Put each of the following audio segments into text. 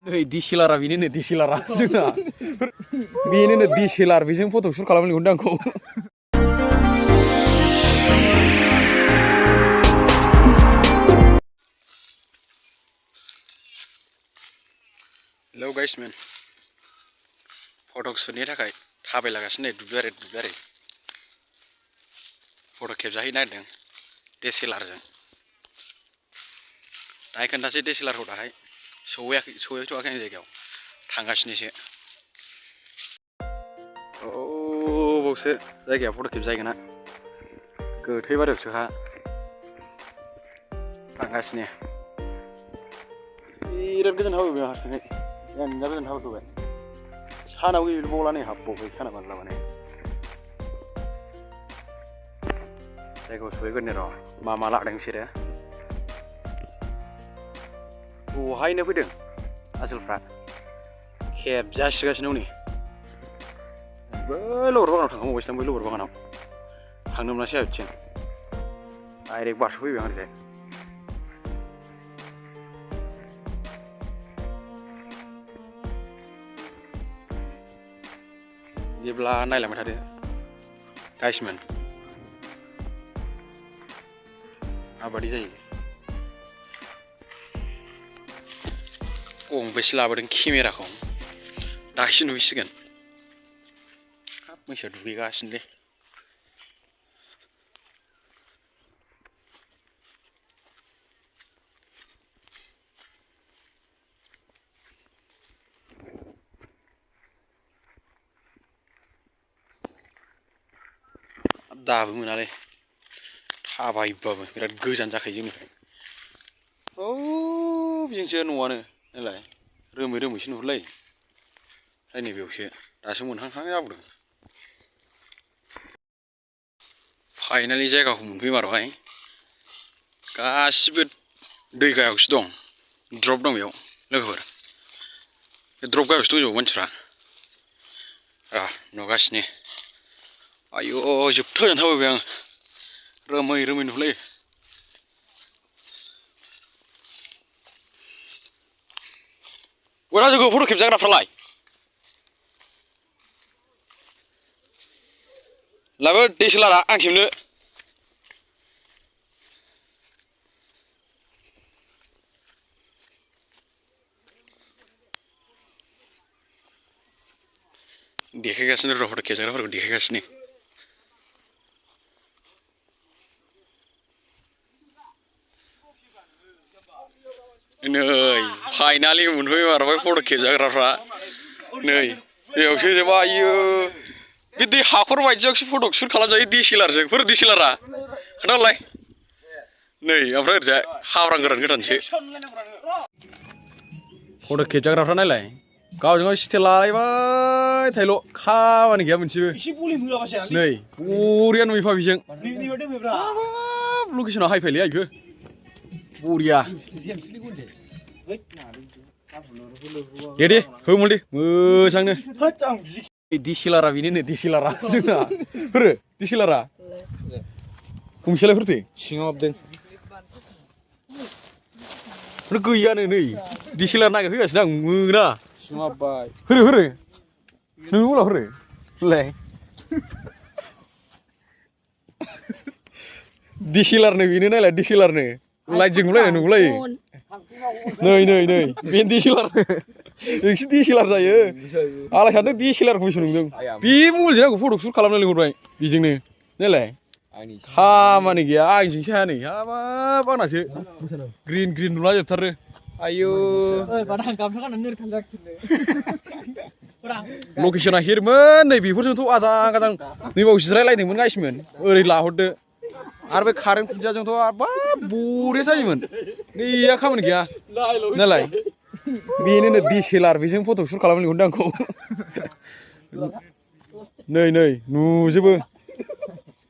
नै DSLR-आ बेनिनो DSLR-आ जोंना बेनिनो DSLR बेजों फट' शुट खालामनो लिंहरदों आंखौ। हेलौ गाइस मेन फट' शुटनि थाखाय थाबायलागासिनो दुब्लिबारि फट' खेबजाहैनो नागिरदों DSLR-जों। दाहाय खोन्थासै DSLR-खौ दाहाय सहैथ'वाखै आं जायगायाव थांगासिनोसो। औ बावसो जायगाया फट' खेबजाहैगोना गोथैबारियावसोखा थांगासिनो। बिराद गोजान हाबोबाय आं हारसिङै मेरला गोजान हाबोबाय। सानाबो गैबावला नै हाबबावबाय साना मानला माने। जायगायाव सहैगोरनि र' मा लादों बिसोरो बहायनो फैदों आसोलफ्रा खेबजासिगासिनो नै बै लबर बागानाव थांखांबावबायसो बै लबर बागानाव थांनो मोनासै आरो बिथिं डाइरेक्ट बारस'फैबाय आं ओरैजाय। जेब्ला नायलांबाय थादो गाइसमोन माबादि जायो। गंबेसे लाबोदों केमेराखौ दासो नुहैसिगोन। हाब मैसोआ दुगैगासिनोलै। दाबो मोनालै थाबायबाबो बिराद गोजान जाखायो जोंनिफ्राय। औ बेजोंसो न'आनो नायलाय रोमैसो नुहुरलायो। ओमफ्राय नैबेयावसो दासो मोनहांहां जाबोदों। फाइनालि जायगाखौ मोनफैमारबाय। गासिबो दै गाहायावसो दं। ड्रप दं बेयाव लोगोफोर बे ड्रप गाहायावसो दंजोबो मानसिफ्रा। नुगासिनो आयौ जोबथा गोजान थाबायबाय आं रोमै नुहुरलायो। बहा जोंखौ फट' खेबजाग्राफ्रालाय लाबो DSLR-आ आं खेबनो। देखायगासिनो र' फट' खेबजाग्राफोरखौ देखायगासिनो। नै फाइनालि मोनफैमारबाय फट' खेबजाग्राफ्रा। नै बेयावसो जोबा आयु बे दै हाखर बायदियावसो फट' शुट खालामजायो DSLR-जों। DSLR-आ खोन्थाहरलाय नै ओमफ्राय ओरैजाय हाब्रां गोदानसो फट' खेबजाग्राफ्रा नायलाय गावजों गाव स्टाइल लालायबाय थायोल' खामानि गैया मोनसेबो। नै बरिया नुयोफा बेजों हाबाब लकेसनाव हाइफायलै आइखो बरिया। दे होमोन दे मोजांनो। DSLR-आ बेनिनो DSLR-आ जोंना फोरो DSLR-आ गंसेलाय फोरथो सिङाव हाबदों गैयानो। नै DSLR नागिरफैगासिनो आं मोना सिङाव हाबबाय। होरो नोङो उनाव होलाय DSLR-नो बेनो नायलाय DSLR-नो लाइटजों नुलायनाय नुलायो। नै बेनो DSLR नोंसो DSLR जायो आलाय सानदों DSLR-खौसो नुदों। बे मबाइलजों आंखौ फट' शुट खालामनो लिंहरबाय बेजोंनो नायलाय खामानि गैया आंजोंसो हाया नै हाबाब आंनासो ग्रिन नुला जोबथारो आयु। लकेसना हिरमोन नै बेफोरजोंथ' आजां नैबाव जिरायलायदोंमोन गाइसमोन ओरै लाहरदो आरो बे कारेन्ट खुन्थियाजोंथ' बाब बरिया जायोमोन। गैया खामानि गैया नायलाय बेनिनो DSLR बेजों फट' शुट खालामनो लिंहरदों आंखौ। नै नुजोबो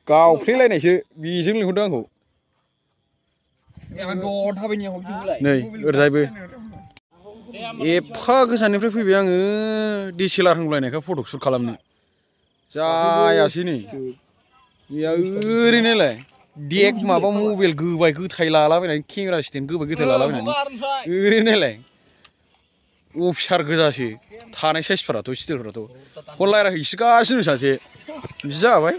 गावफ्लेलायनायसो बेजों लिंहरदों आंखौ। नै ओरैजायबो एफा गोजाननिफ्राय फैबाय आङो DSLR होनलायनायखाय फट' शुट खालामनो जायासै नै गैया ओरैनोलाय देक माबा मबाइल गोबाय गोथाय लालाबायनानै केमेरा स्टेन्ड गोबाय गोथाय लालाबायनानै ओरैनो नायलाय अफिसार गोजासो थानाय साइसफोराथ' स्टिलफोराथ' कल रायलायहैसिगासिनो सासे बिदि जाबाय